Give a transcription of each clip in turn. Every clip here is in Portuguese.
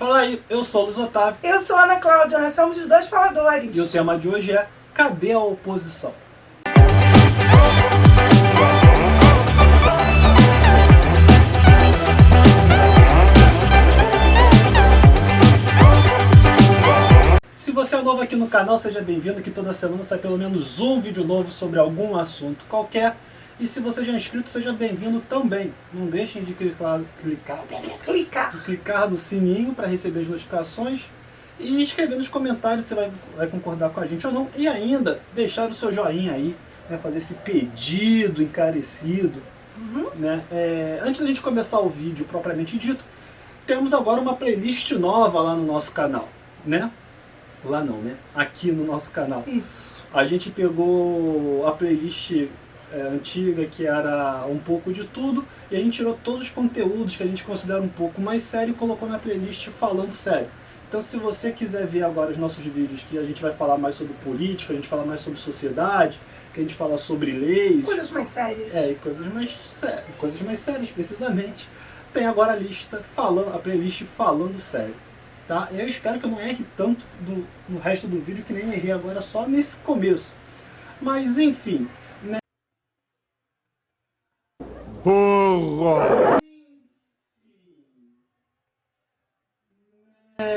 Fala aí, eu sou o Luiz Otávio. Eu sou a Ana Cláudia, nós somos os dois faladores. E o tema de hoje é: cadê a oposição? Se você é novo aqui no canal, seja bem-vindo, que toda semana sai pelo menos um vídeo novo sobre algum assunto qualquer. E se você já é inscrito, seja bem-vindo também. Não deixem de clicar no sininho para receber as notificações e escrever nos comentários se vai concordar com a gente ou não. E ainda deixar o seu joinha aí, né, fazer esse pedido encarecido. Né? Antes da gente começar o vídeo propriamente dito, temos agora uma playlist nova lá no nosso canal, né? Lá não, né? Aqui no nosso canal. Isso. A gente pegou a playlist antiga, que era um pouco de tudo, e a gente tirou todos os conteúdos que a gente considera um pouco mais sério e colocou na playlist falando sério. Então, se você quiser ver agora os nossos vídeos, que a gente vai falar mais sobre política, a gente fala mais sobre sociedade, que a gente fala sobre leis... Coisas mais sérias. E coisas mais sérias, precisamente. Tem agora a playlist falando sério. Tá? Eu espero que eu não erre tanto no resto do vídeo, que nem eu errei agora só nesse começo. Mas, enfim...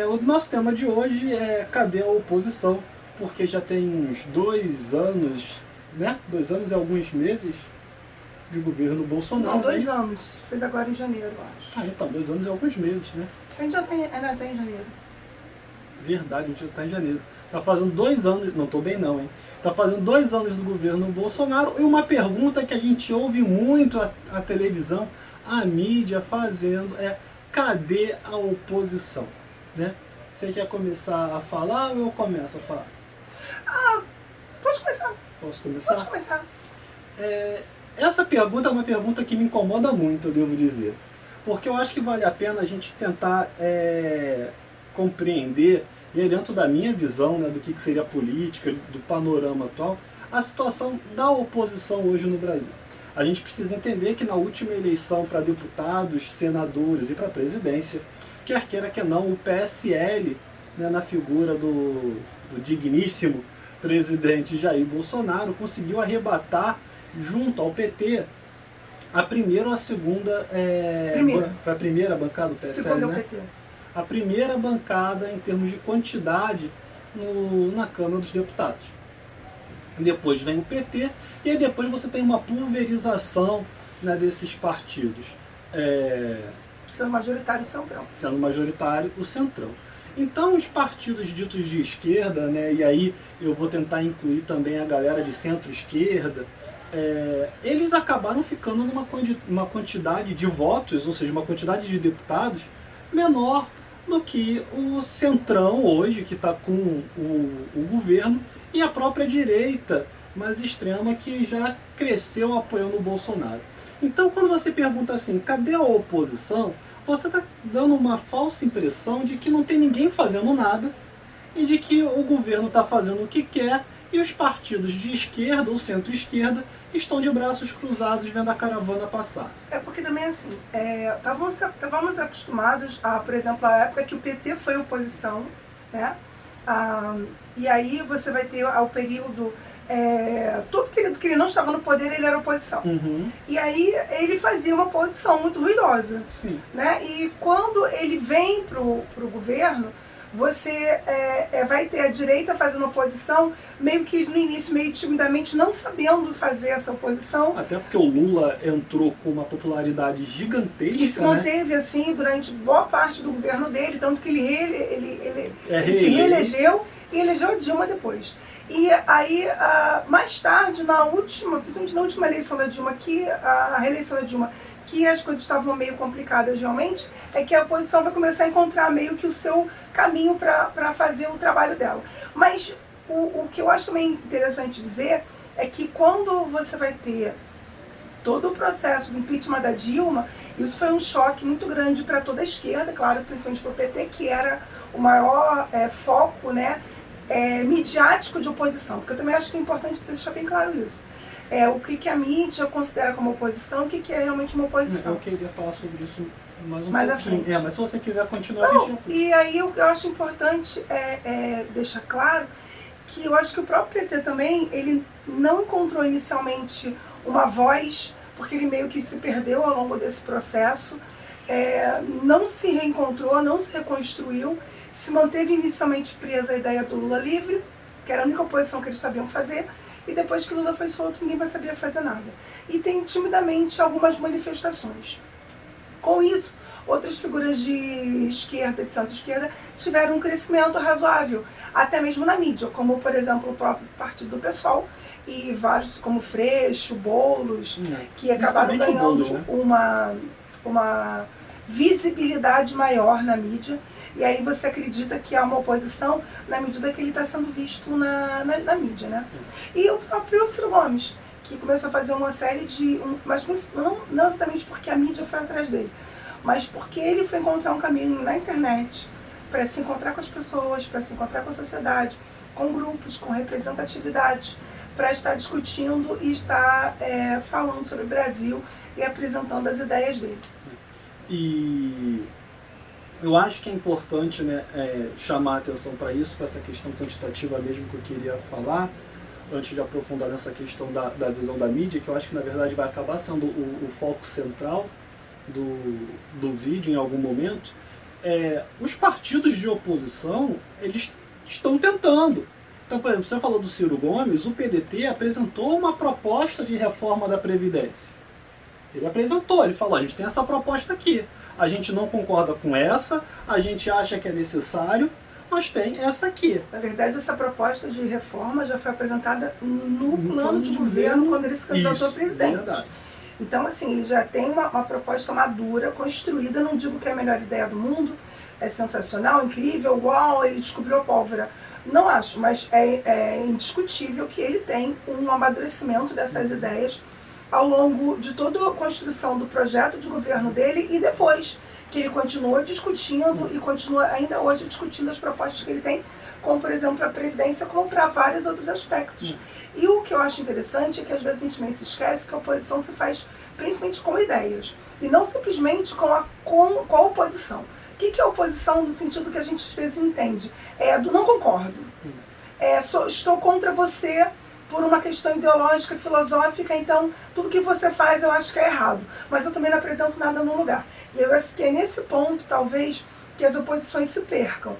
O nosso tema de hoje é: cadê a oposição? Porque já tem uns 2 anos, né? 2 anos e alguns meses de governo Bolsonaro. Não, 2 anos. Fez agora em janeiro, eu acho. Então, 2 anos e alguns meses, né? A gente ainda tá em janeiro. Verdade, a gente já está em janeiro. Tá fazendo 2 anos, não tô bem não, hein? Tá fazendo 2 anos do governo Bolsonaro, e uma pergunta que a gente ouve muito a televisão, a mídia fazendo é: cadê a oposição? Né? Você quer começar a falar ou eu começo a falar? Pode começar. Posso começar? Pode começar. Essa pergunta é uma pergunta que me incomoda muito, eu devo dizer. Porque eu acho que vale a pena a gente tentar compreender, e dentro da minha visão, né, do que seria a política, do panorama atual, a situação da oposição hoje no Brasil. A gente precisa entender que na última eleição para deputados, senadores e para a presidência, quer queira que não, o PSL, né, na figura do digníssimo presidente Jair Bolsonaro, conseguiu arrebatar junto ao PT a primeira ou a segunda... Foi a primeira bancada do PSL, segunda, né? o PT. A primeira bancada em termos de quantidade na Câmara dos Deputados. Depois vem o PT, e aí depois você tem uma pulverização, né, desses partidos. Sendo majoritário o Centrão. Sendo majoritário o Centrão. Então os partidos ditos de esquerda, né, e aí eu vou tentar incluir também a galera de centro-esquerda, eles acabaram ficando numa quantidade de votos, ou seja, uma quantidade de deputados menor do que o Centrão hoje, que está com o governo, e a própria direita mais extrema, que já cresceu apoiando o Bolsonaro. Então, quando você pergunta assim, cadê a oposição? Você está dando uma falsa impressão de que não tem ninguém fazendo nada e de que o governo está fazendo o que quer e os partidos de esquerda ou centro-esquerda estão de braços cruzados vendo a caravana passar. Porque também assim, estávamos acostumados a, por exemplo, a época que o PT foi oposição, né? E aí você vai ter o período... todo período que ele não estava no poder, ele era oposição. E aí ele fazia uma oposição muito ruidosa. Sim. Né? E quando ele vem pro governo, você vai ter a direita fazendo oposição, meio que no início, meio timidamente, não sabendo fazer essa oposição. Até porque o Lula entrou com uma popularidade gigantesca, e se manteve, né, assim durante boa parte do governo dele, tanto que ele se reelegeu e elegeu a Dilma depois. E aí, mais tarde, principalmente na última eleição da Dilma, a reeleição da Dilma, que as coisas estavam meio complicadas realmente, é que a oposição vai começar a encontrar meio que o seu caminho para fazer o trabalho dela. Mas o que eu acho também interessante dizer é que quando você vai ter todo o processo do impeachment da Dilma, isso foi um choque muito grande para toda a esquerda, claro, principalmente para o PT, que era o maior foco, né, midiático de oposição, porque eu também acho que é importante você deixar bem claro isso. O que a mídia considera como oposição, o que é realmente uma oposição. Eu queria falar sobre isso mais à frente. Mas se você quiser continuar, não, e aí eu acho importante deixar claro que eu acho que o próprio PT também, ele não encontrou inicialmente uma voz, porque ele meio que se perdeu ao longo desse processo, não se reencontrou, não se reconstruiu, se manteve inicialmente presa à ideia do Lula livre, que era a única oposição que eles sabiam fazer, e depois que Lula foi solto, ninguém mais sabia fazer nada. E tem timidamente algumas manifestações. Com isso, outras figuras de esquerda, de centro-esquerda, tiveram um crescimento razoável, até mesmo na mídia, como, por exemplo, o próprio partido do PSOL, e vários, como Freixo, Boulos, que acabaram ganhando Boulos, né? uma visibilidade maior na mídia. E aí você acredita que há uma oposição na medida que ele está sendo visto na mídia, né? E o próprio Ciro Gomes, que começou a fazer uma série de... mas não exatamente porque a mídia foi atrás dele, mas porque ele foi encontrar um caminho na internet para se encontrar com as pessoas, para se encontrar com a sociedade, com grupos, com representatividade, para estar discutindo e estar falando sobre o Brasil e apresentando as ideias dele. E eu acho que é importante, né, chamar a atenção para isso, para essa questão quantitativa mesmo que eu queria falar, antes de aprofundar nessa questão da visão da mídia, que eu acho que na verdade vai acabar sendo o foco central do vídeo em algum momento. Os partidos de oposição, eles estão tentando. Então, por exemplo, você falou do Ciro Gomes, o PDT apresentou uma proposta de reforma da Previdência. Ele apresentou, ele falou, a gente tem essa proposta aqui, a gente não concorda com essa, a gente acha que é necessário, mas tem essa aqui. Na verdade, essa proposta de reforma já foi apresentada no plano de governo quando ele se candidatou a presidente. Verdade. Então, assim, ele já tem uma proposta madura, construída, não digo que é a melhor ideia do mundo, é sensacional, incrível, uau, ele descobriu a pólvora. Não acho, mas é indiscutível que ele tem um amadurecimento dessas ideias ao longo de toda a construção do projeto de governo dele e depois que ele continua discutindo e continua ainda hoje discutindo as propostas que ele tem, como por exemplo a Previdência, como para vários outros aspectos. E o que eu acho interessante é que às vezes a gente também se esquece que a oposição se faz principalmente com ideias e não simplesmente com a oposição. O que é oposição no sentido que a gente às vezes entende? Do não concordo. Estou contra você por uma questão ideológica, filosófica, então tudo que você faz eu acho que é errado, mas eu também não apresento nada no lugar. E eu acho que é nesse ponto, talvez, que as oposições se percam.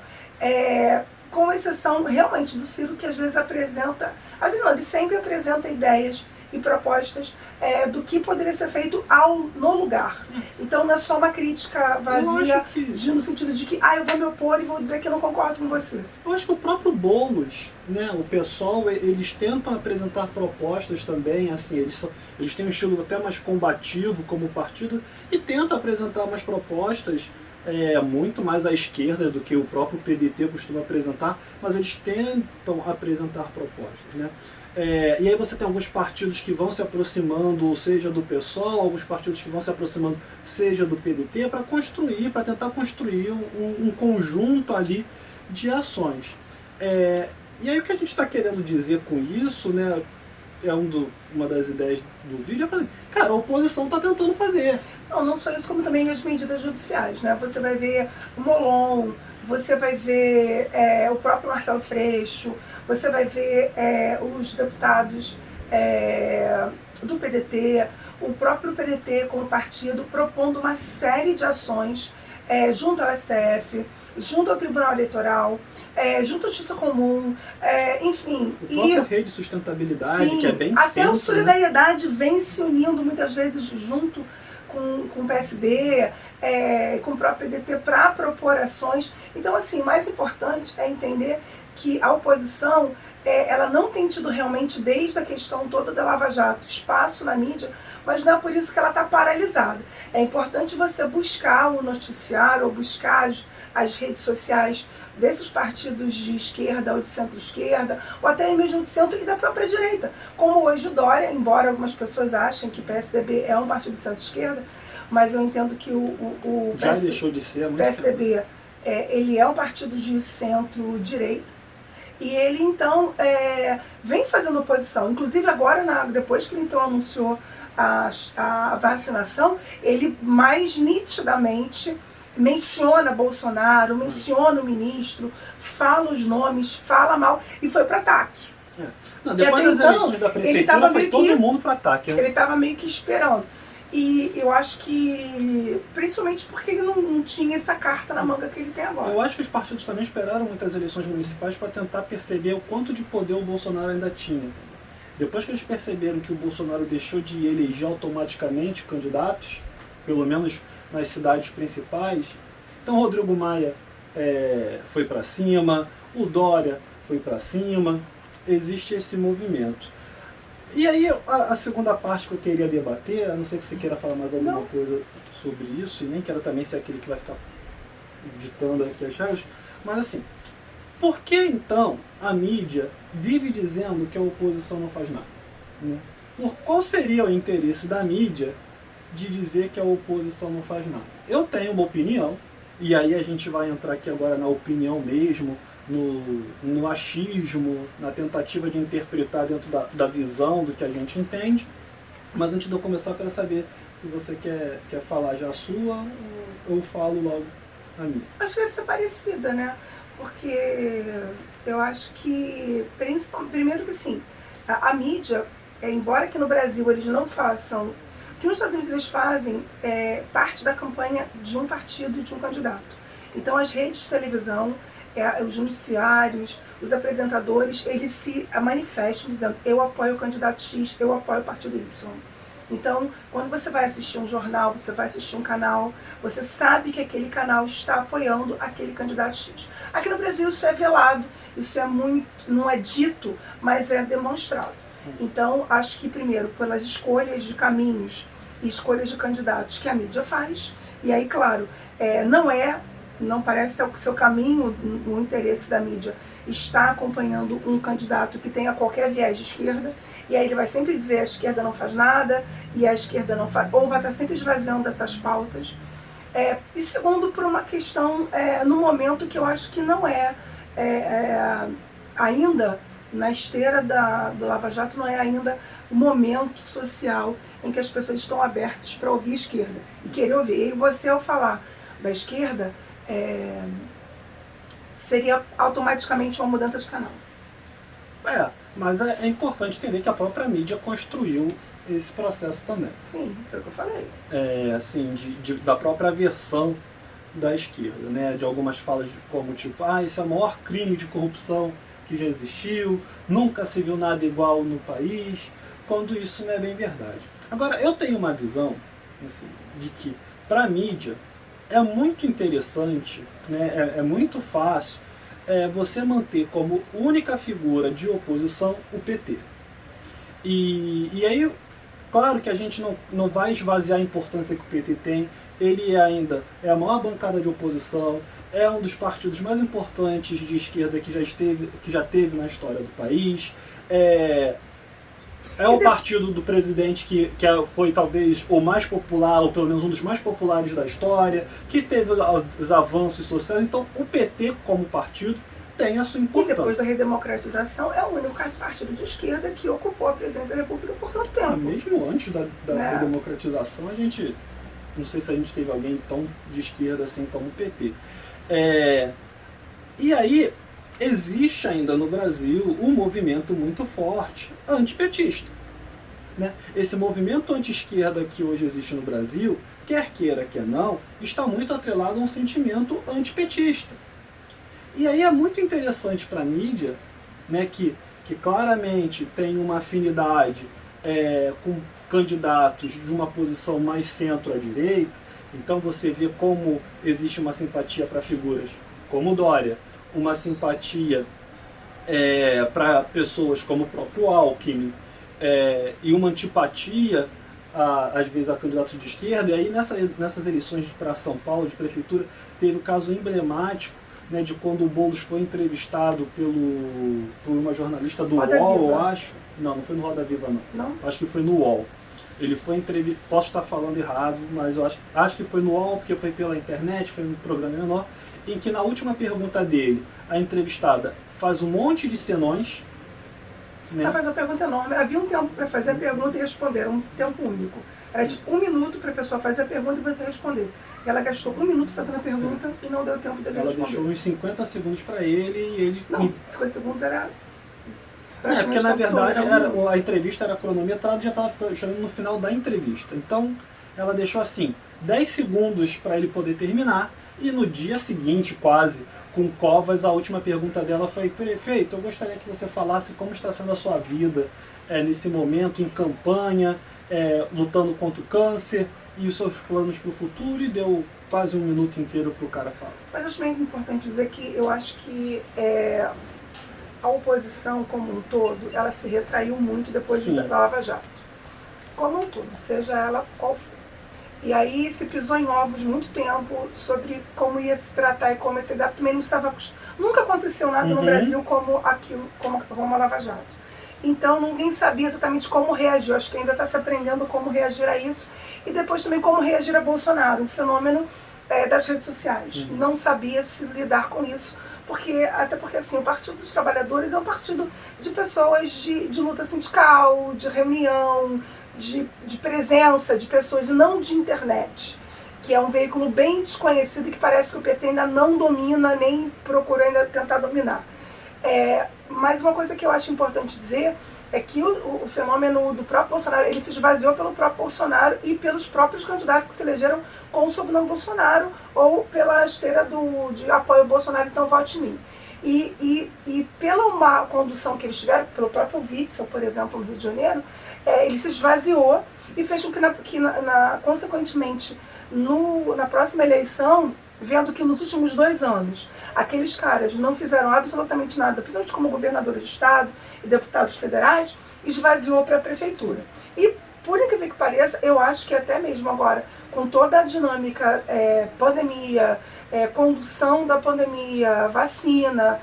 Com exceção, realmente, do Ciro, que às vezes apresenta, às vezes não, ele sempre apresenta ideias e propostas do que poderia ser feito no lugar. Então não é só uma crítica vazia, no sentido de que eu vou me opor e vou dizer que eu não concordo com você. Eu acho que o próprio Boulos, né, o PSOL, eles tentam apresentar propostas também, assim, eles têm um estilo até mais combativo como partido e tentam apresentar umas propostas muito mais à esquerda do que o próprio PDT costuma apresentar, mas eles tentam apresentar propostas, né? E aí você tem alguns partidos que vão se aproximando, seja do PSOL, alguns partidos que vão se aproximando, seja do PDT, para tentar construir um conjunto ali de ações. E aí o que a gente está querendo dizer com isso, né, uma das ideias do vídeo, é fazer, cara, a oposição está tentando fazer. Não só isso, como também as medidas judiciais, né? Você vai ver o Molon, você vai ver o próprio Marcelo Freixo, você vai ver os deputados do PDT, o próprio PDT como partido propondo uma série de ações junto ao STF, junto ao Tribunal Eleitoral, junto à Justiça Comum, enfim. O próprio Rede de Sustentabilidade, sim, que é bem até centro, a Solidariedade, né, vem se unindo muitas vezes junto com o PSB, com o próprio PDT para propor ações. Então, assim, o mais importante é entender que a oposição ela não tem tido realmente, desde a questão toda da Lava Jato, espaço na mídia, mas não é por isso que ela está paralisada. É importante você buscar o noticiário ou buscar as redes sociais desses partidos de esquerda ou de centro-esquerda, ou até mesmo de centro e da própria direita. Como hoje o Dória, embora algumas pessoas achem que o PSDB é um partido de centro-esquerda, mas eu entendo que o deixou de ser, PSDB ele é um partido de centro-direita. E ele, então, vem fazendo oposição. Inclusive agora, depois que ele então anunciou a vacinação, ele mais nitidamente menciona Bolsonaro, menciona o ministro, fala os nomes, fala mal e foi para ataque. Não, depois das eleições da prefeitura foi todo mundo para ataque. Ele estava meio que esperando. E eu acho que, principalmente porque ele não tinha essa carta na manga que ele tem agora. Eu acho que os partidos também esperaram muitas eleições municipais para tentar perceber o quanto de poder o Bolsonaro ainda tinha. Depois que eles perceberam que o Bolsonaro deixou de eleger automaticamente candidatos, pelo menos nas cidades principais, então Rodrigo Maia foi para cima, o Dória foi para cima, existe esse movimento. E aí a segunda parte que eu queria debater, a não ser que você queira falar mais alguma coisa sobre isso, e nem quero também ser aquele que vai ficar ditando aqui as regras, mas assim, por que então a mídia vive dizendo que a oposição não faz nada? Né? Qual seria o interesse da mídia de dizer que a oposição não faz nada? Eu tenho uma opinião, e aí a gente vai entrar aqui agora na opinião mesmo, no achismo, na tentativa de interpretar dentro da visão do que a gente entende. Mas antes de eu começar, eu quero saber se você quer falar já a sua ou eu falo logo a minha. Acho que deve ser parecida, né? Porque eu acho que, primeiro que sim, a mídia, embora que no Brasil eles não façam, o que nos Estados Unidos eles fazem é parte da campanha de um partido e de um candidato. Então as redes de televisão, os noticiários, os apresentadores, eles se manifestam dizendo: eu apoio o candidato X, eu apoio o partido Y. Então, quando você vai assistir um jornal, você vai assistir um canal, você sabe que aquele canal está apoiando aquele candidato X. Aqui no Brasil isso é velado, isso é muito, não é dito, mas é demonstrado. Então, acho que primeiro, pelas escolhas de caminhos e escolhas de candidatos que a mídia faz, e aí, claro, não parece ser o seu caminho, o interesse da mídia está acompanhando um candidato que tenha qualquer viés de esquerda, e aí ele vai sempre dizer: a esquerda não faz nada, e a esquerda não faz, ou vai estar sempre esvaziando essas pautas. E segundo, por uma questão, no momento que eu acho que não ainda, na esteira do Lava Jato, não é ainda o momento social em que as pessoas estão abertas para ouvir a esquerda e querer ouvir. E você, ao falar da esquerda, seria automaticamente uma mudança de canal. Mas é importante entender que a própria mídia construiu esse processo também. Sim, foi o que eu falei. Assim, da própria versão da esquerda, né? De algumas falas como tipo: esse é o maior crime de corrupção que já existiu, nunca se viu nada igual no país, quando isso não é bem verdade. Agora, eu tenho uma visão assim, de que para a mídia é muito interessante, né? É muito fácil você manter como única figura de oposição o PT. E aí, claro que a gente não vai esvaziar a importância que o PT tem. Ele ainda é a maior bancada de oposição, é um dos partidos mais importantes de esquerda que já teve na história do país. O partido do presidente que foi talvez o mais popular, ou pelo menos um dos mais populares da história, que teve os avanços sociais. Então o PT como partido tem a sua importância. E depois da redemocratização é o único partido de esquerda que ocupou a presidência da República por tanto tempo. Mesmo antes da redemocratização, a gente, não sei se a gente teve alguém tão de esquerda assim como o PT. E aí existe ainda no Brasil um movimento muito forte antipetista, né? Esse movimento anti-esquerda que hoje existe no Brasil, quer queira, quer não, está muito atrelado a um sentimento antipetista. E aí é muito interessante para a mídia, né, que claramente tem uma afinidade com candidatos de uma posição mais centro à direita. Então você vê como existe uma simpatia para figuras como Dória, uma simpatia para pessoas como o próprio Alckmin, e uma antipatia, às vezes, a candidatos de esquerda. E aí nessas eleições para São Paulo, de prefeitura, teve o caso emblemático, né, de quando o Boulos foi entrevistado por uma jornalista do UOL, eu acho. Não foi no Roda Viva, não. Acho que foi no UOL. Ele foi entrevistado, posso estar falando errado, mas eu acho que foi no UOL, porque foi pela internet, foi um programa menor, em que na última pergunta dele, a entrevistada faz um monte de senões, né? Ela faz uma pergunta enorme. Havia um tempo para fazer a pergunta e responder, era um tempo único. Era tipo 1 minuto para a pessoa fazer a pergunta e você responder. E ela gastou 1 minuto fazendo a pergunta e não deu tempo dele responder. Ela deixou uns 50 segundos para ele e ele... Não, 50 segundos era... porque na verdade a entrevista era cronometrada e já estava chegando no final da entrevista. Então ela deixou assim, 10 segundos para ele poder terminar e no dia seguinte, quase, com Covas, a última pergunta dela foi: prefeito, eu gostaria que você falasse como está sendo a sua vida nesse momento, em campanha, lutando contra o câncer e os seus planos para o futuro, e deu quase 1 minuto inteiro para o cara falar. Mas acho bem importante dizer que eu acho que a oposição como um todo, ela se retraiu muito depois da Lava Jato. Como um todo, seja ela qual for. E aí se pisou em ovos muito tempo sobre como ia se tratar e como ia se dar. Também não estava... Nunca aconteceu nada no Brasil como aquilo, como a Lava Jato. Então ninguém sabia exatamente como reagir. Eu acho que ainda está se aprendendo como reagir a isso. E depois também como reagir a Bolsonaro, um fenômeno das redes sociais. Não sabia se lidar com isso. Até porque assim, o Partido dos Trabalhadores é um partido de pessoas de luta sindical, de reunião, de presença de pessoas, e não de internet, que é um veículo bem desconhecido e que parece que o PT ainda não domina, nem procura ainda tentar dominar. Mas uma coisa que eu acho importante dizer é que o fenômeno do próprio Bolsonaro, ele se esvaziou pelo próprio Bolsonaro e pelos próprios candidatos que se elegeram com o sobrenome Bolsonaro ou pela esteira de apoio ao Bolsonaro, então vote em mim. E pela má condução que eles tiveram, pelo próprio Witzel, por exemplo, no Rio de Janeiro, ele se esvaziou e fez com que consequentemente, na próxima eleição, vendo que nos últimos 2 anos aqueles caras não fizeram absolutamente nada, principalmente como governadores de estado e deputados federais, esvaziou para a prefeitura. E, por incrível que pareça, eu acho que até mesmo agora, com toda a dinâmica pandemia, condução da pandemia, vacina,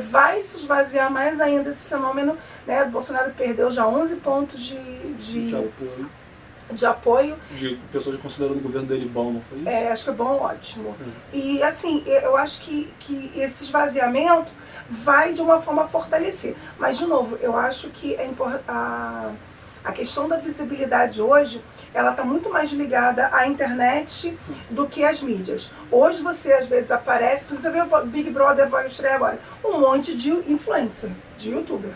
vai se esvaziar mais ainda esse fenômeno, né? Bolsonaro perdeu já 11 pontos de apoio. De pessoas considerando o governo dele bom, não foi isso? Acho que é bom, ótimo. E assim, eu acho que esse esvaziamento vai de uma forma fortalecer. Mas, de novo, eu acho que a questão da visibilidade hoje, ela está muito mais ligada à internet do que às mídias. Hoje você, às vezes, aparece, você vê o Big Brother, vai estrear agora, um monte de influencer, de youtuber.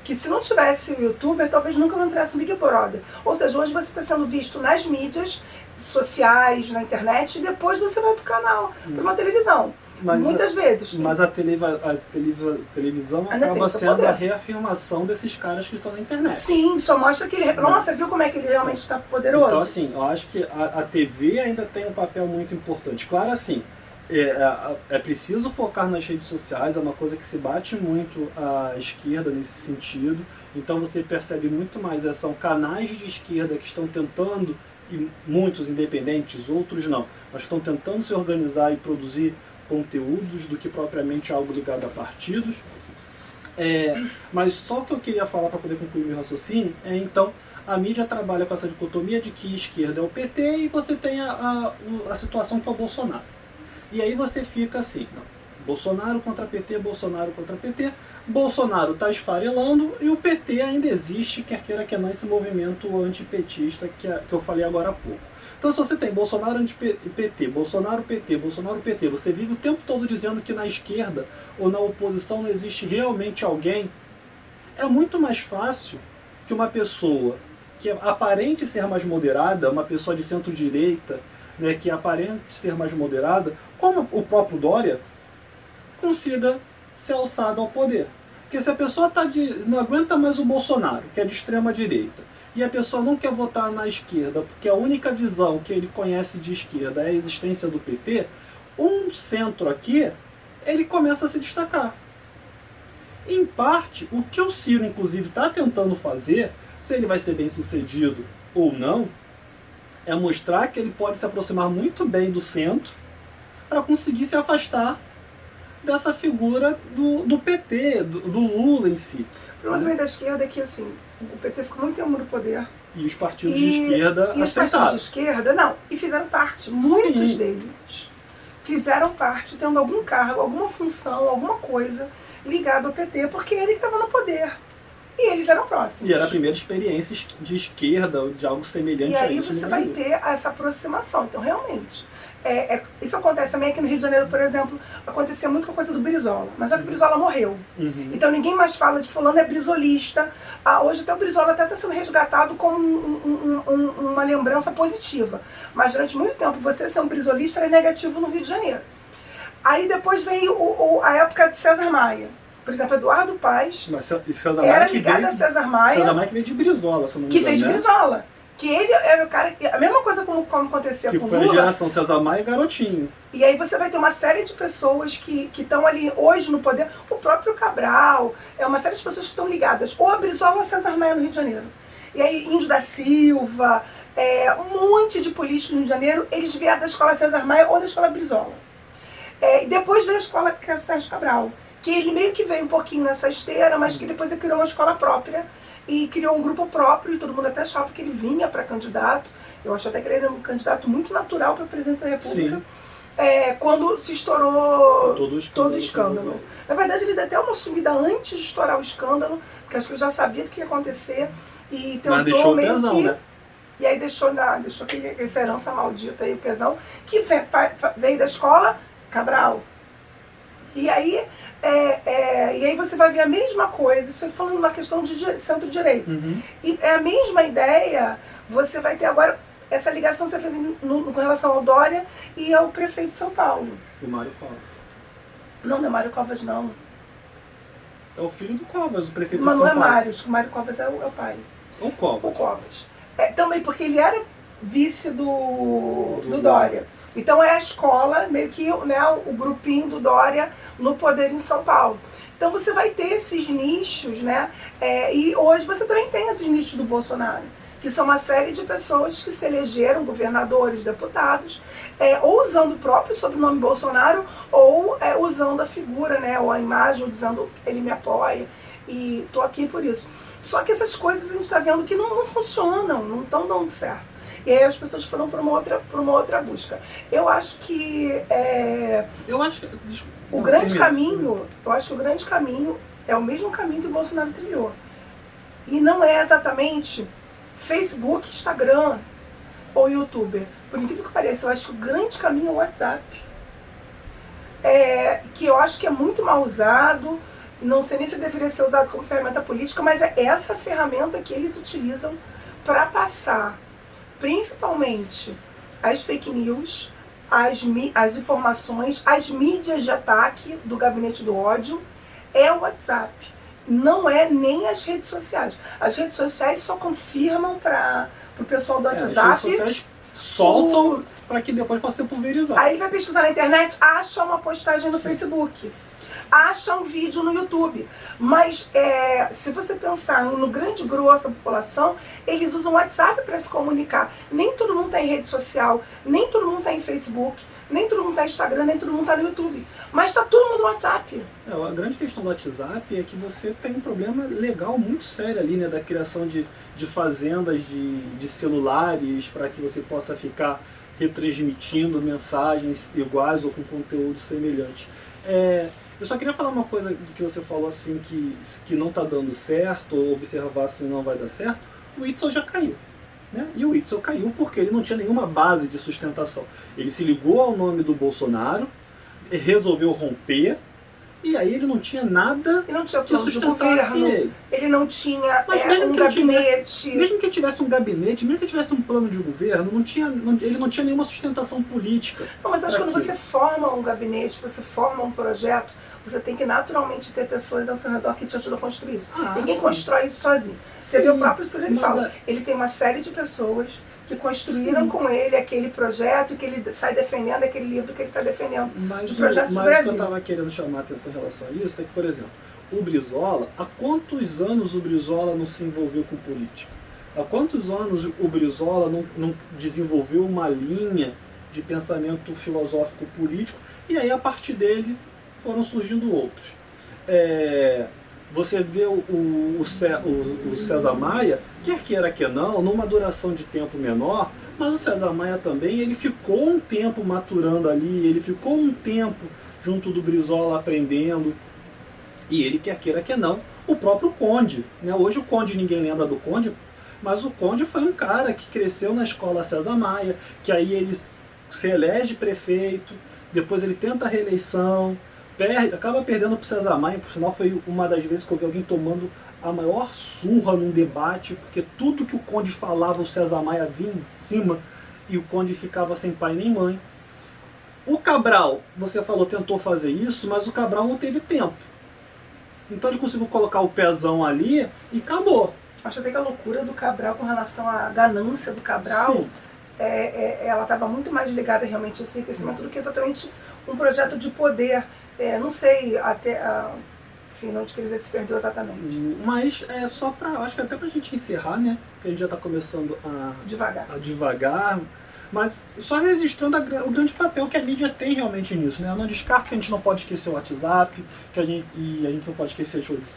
Que se não tivesse o youtuber, talvez nunca entrasse no Big Brother. Ou seja, hoje você está sendo visto nas mídias sociais, na internet, e depois você vai para o canal, para uma televisão. Muitas vezes. Mas a televisão acaba sendo a reafirmação desses caras que estão na internet. Sim, só mostra que ele... Nossa, viu como é que ele realmente está poderoso? Então, assim, eu acho que a TV ainda tem um papel muito importante. Claro, assim, é preciso focar nas redes sociais, é uma coisa que se bate muito à esquerda nesse sentido. Então você percebe muito mais, são canais de esquerda que estão tentando, e muitos independentes, outros não, mas estão tentando se organizar e produzir conteúdos do que propriamente algo ligado a partidos. Mas só o que eu queria falar para poder concluir meu raciocínio então, a mídia trabalha com essa dicotomia de que esquerda é o PT e você tem a situação que é o Bolsonaro. E aí você fica assim, não, Bolsonaro contra PT, Bolsonaro contra PT, Bolsonaro está esfarelando e o PT ainda existe, quer queira que não, esse movimento antipetista que eu falei agora há pouco. Então se você tem Bolsonaro anti-PT, Bolsonaro PT, Bolsonaro PT, você vive o tempo todo dizendo que na esquerda ou na oposição não existe realmente alguém, é muito mais fácil que uma pessoa que aparente ser mais moderada, uma pessoa de centro-direita, né, que aparente ser mais moderada, como o próprio Dória, consiga ser alçado ao poder. Porque se a pessoa não aguenta mais o Bolsonaro, que é de extrema direita, e a pessoa não quer votar na esquerda, porque a única visão que ele conhece de esquerda é a existência do PT, um centro aqui, ele começa a se destacar. Em parte, o que o Ciro, inclusive, está tentando fazer, se ele vai ser bem sucedido ou não, é mostrar que ele pode se aproximar muito bem do centro para conseguir se afastar dessa figura do PT, do Lula em si. O problema também da esquerda é que, assim, o PT ficou muito tempo no poder. E os partidos de esquerda aceitaram. E os partidos de esquerda, não, e fizeram parte, muitos deles fizeram parte, tendo algum cargo, alguma função, alguma coisa ligada ao PT, porque ele que estava no poder. E eles eram próximos. E era a primeira experiência de esquerda, de algo semelhante e a aí isso. Você vai ter essa aproximação. Então, realmente, isso acontece também aqui no Rio de Janeiro, por exemplo, acontecia muito com a coisa do Brizola. Mas só que o Brizola morreu. Uhum. Então ninguém mais fala de fulano é brizolista. Hoje até o Brizola até está sendo resgatado como uma lembrança positiva. Mas durante muito tempo você ser um brizolista era negativo no Rio de Janeiro. Aí depois veio a época de César Maia. Por exemplo, Eduardo Paes era ligado a César Maia. César Maia que veio de Brizola, se não me engano. Que veio de Brizola. Que ele era o cara... A mesma coisa como acontecia com o Lula. Que foi a geração César Maia e Garotinho. E aí você vai ter uma série de pessoas que estão ali hoje no poder. O próprio Cabral. Uma série de pessoas que estão ligadas ou a Brizola ou a César Maia no Rio de Janeiro. E aí Índio da Silva, um monte de políticos no Rio de Janeiro, eles vieram da escola César Maia ou da escola Brizola. E depois veio a escola Sérgio Cabral. Que ele meio que veio um pouquinho nessa esteira, mas que depois ele criou uma escola própria e criou um grupo próprio, e todo mundo até achava que ele vinha para candidato. Eu acho até que ele era um candidato muito natural para a presidência da República. Quando se estourou todo o escândalo. Na verdade, ele deu até uma sumida antes de estourar o escândalo, porque acho que ele já sabia do que ia acontecer e tentou meio pesão, que... Né? E aí deixou essa herança maldita aí, o pesão, que veio da escola Cabral. E aí, você vai ver a mesma coisa, isso eu estou falando na questão de centro-direita. Uhum. E é a mesma ideia, você vai ter agora essa ligação que você fez com relação ao Dória e ao prefeito de São Paulo. O Mário Covas. Não é Mário Covas, não. É o filho do Covas, o prefeito de Mas São não Paulo. é Mário, acho que o Mário Covas é o pai. O Covas. O Covas. Também porque ele era vice do Dória. Então é a escola, meio que o grupinho do Dória no poder em São Paulo. Então você vai ter esses nichos, né? E hoje você também tem esses nichos do Bolsonaro, que são uma série de pessoas que se elegeram governadores, deputados, ou usando o próprio sobrenome Bolsonaro, ou usando a figura, né? Ou a imagem, ou dizendo ele me apoia e tô aqui por isso. Só que essas coisas a gente está vendo que não funcionam, não estão dando certo. E aí as pessoas foram para uma outra busca. Eu acho que o grande caminho é o mesmo caminho que o Bolsonaro trilhou. E não é exatamente Facebook, Instagram ou YouTube. Por incrível que pareça, eu acho que o grande caminho é o WhatsApp. Que eu acho que é muito mal usado. Não sei nem se deveria ser usado como ferramenta política, mas é essa ferramenta que eles utilizam para passar principalmente as fake news, as informações, as mídias de ataque do gabinete do ódio, é o WhatsApp. Não é nem as redes sociais. As redes sociais só confirmam para o pessoal do WhatsApp. As redes sociais soltam para que depois possa ser pulverizado. Aí vai pesquisar na internet, acha uma postagem no Facebook. Acha um vídeo no YouTube. Mas se você pensar no grande grosso da população, eles usam o WhatsApp para se comunicar. Nem todo mundo está em rede social, nem todo mundo está em Facebook, nem todo mundo está no Instagram, nem todo mundo está no YouTube. Mas está todo mundo no WhatsApp. A grande questão do WhatsApp é que você tem um problema legal muito sério ali, né? Da criação de fazendas de celulares para que você possa ficar retransmitindo mensagens iguais ou com conteúdo semelhante. Eu só queria falar uma coisa do que você falou assim, que não está dando certo, ou observar se não vai dar certo. O Witzel já caiu. Né? E o Witzel caiu porque ele não tinha nenhuma base de sustentação. Ele se ligou ao nome do Bolsonaro, resolveu romper, e aí ele não tinha nada ele não tinha que sustentasse ele. Ele não tinha um gabinete. Mesmo que ele tivesse um gabinete, mesmo que ele tivesse um plano de governo, ele não tinha nenhuma sustentação política. Não, mas acho que quando você forma um gabinete, você forma um projeto, você tem que naturalmente ter pessoas ao seu redor que te ajudam a construir isso. Ninguém constrói isso sozinho. Você vê o próprio Ciro, ele fala. Ele tem uma série de pessoas que construíram com ele aquele projeto, que ele sai defendendo aquele livro que ele está defendendo, de projetos do Brasil. Mas o que eu estava querendo chamar a atenção em relação a isso é que, por exemplo, o Brizola, há quantos anos o Brizola não se envolveu com política? Há quantos anos o Brizola não desenvolveu uma linha de pensamento filosófico político? E aí, a partir dele, foram surgindo outros. Você vê o César Maia, quer queira que não, numa duração de tempo menor, Mas o César Maia também, ele ficou um tempo maturando ali, ele ficou um tempo junto do Brizola aprendendo, e ele, quer queira que não, o próprio Conde, né? Hoje o Conde, ninguém lembra do Conde, mas o Conde foi um cara que cresceu na escola César Maia, que aí ele se elege prefeito, depois ele tenta a reeleição, acaba perdendo para o César Maia, por sinal foi uma das vezes que eu vi alguém tomando a maior surra num debate, porque tudo que o Conde falava, o César Maia vinha em cima, e o Conde ficava sem pai nem mãe. O Cabral, você falou, tentou fazer isso, mas o Cabral não teve tempo. Então ele conseguiu colocar o pezão ali e acabou. Acho até que a loucura do Cabral com relação à ganância do Cabral, ela estava muito mais ligada realmente a esse enriquecimento do que exatamente um projeto de poder. Não sei até, enfim, onde que ele se perdeu exatamente. Mas é só para, acho que até para a gente encerrar, né? Que a gente já está começando a devagar. Mas só registrando o grande papel que a mídia tem realmente nisso, né? Eu não descarto que a gente não pode esquecer o WhatsApp, e a gente não pode esquecer as redes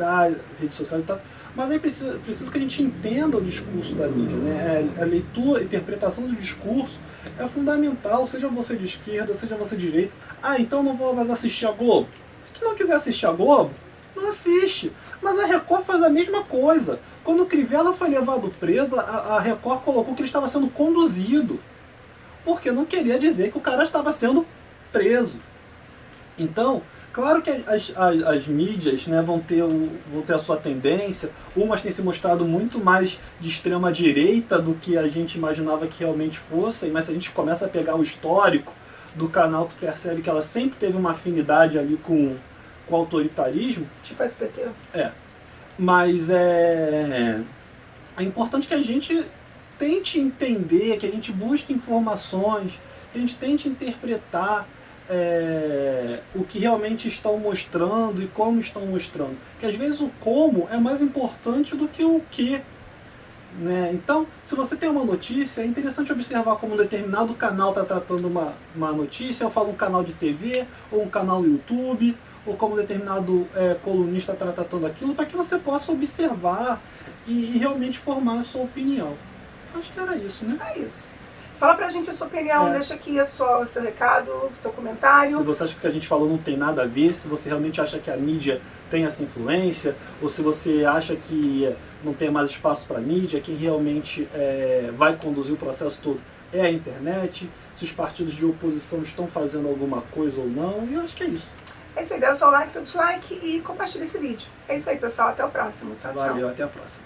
sociais e tal, mas aí precisa que a gente entenda o discurso da mídia, né? A leitura, a interpretação do discurso é fundamental, seja você de esquerda, seja você de direita. Ah, então não vou mais assistir a Globo. Se tu não quiser assistir a Globo, não assiste. Mas a Record faz a mesma coisa. Quando o Crivella foi levado preso, a Record colocou que ele estava sendo conduzido, porque não queria dizer que o cara estava sendo preso. Então, claro que as mídias, né, vão ter a sua tendência, umas têm se mostrado muito mais de extrema direita do que a gente imaginava que realmente fossem, mas se a gente começa a pegar o histórico do canal, tu percebe que ela sempre teve uma afinidade ali com o autoritarismo. Tipo a SBT. Mas é importante que a gente tente entender, que a gente busque informações, que a gente tente interpretar o que realmente estão mostrando e como estão mostrando. Que às vezes o como é mais importante do que o que. Né? Então, se você tem uma notícia, é interessante observar como um determinado canal está tratando uma notícia, eu falo um canal de TV, ou um canal no YouTube, ou como um determinado colunista está tratando aquilo, para que você possa observar e realmente formar a sua opinião. Acho que era isso, né? É isso. Fala pra gente a sua opinião, deixa aqui o seu recado, o seu comentário. Se você acha que o que a gente falou não tem nada a ver, se você realmente acha que a mídia tem essa influência, ou se você acha que não tem mais espaço para a mídia, quem realmente vai conduzir o processo todo é a internet, se os partidos de oposição estão fazendo alguma coisa ou não, e eu acho que é isso. É isso aí, dê o seu like, seu dislike e compartilhe esse vídeo. É isso aí, pessoal, até o próximo. Tchau, tchau. Valeu, até a próxima.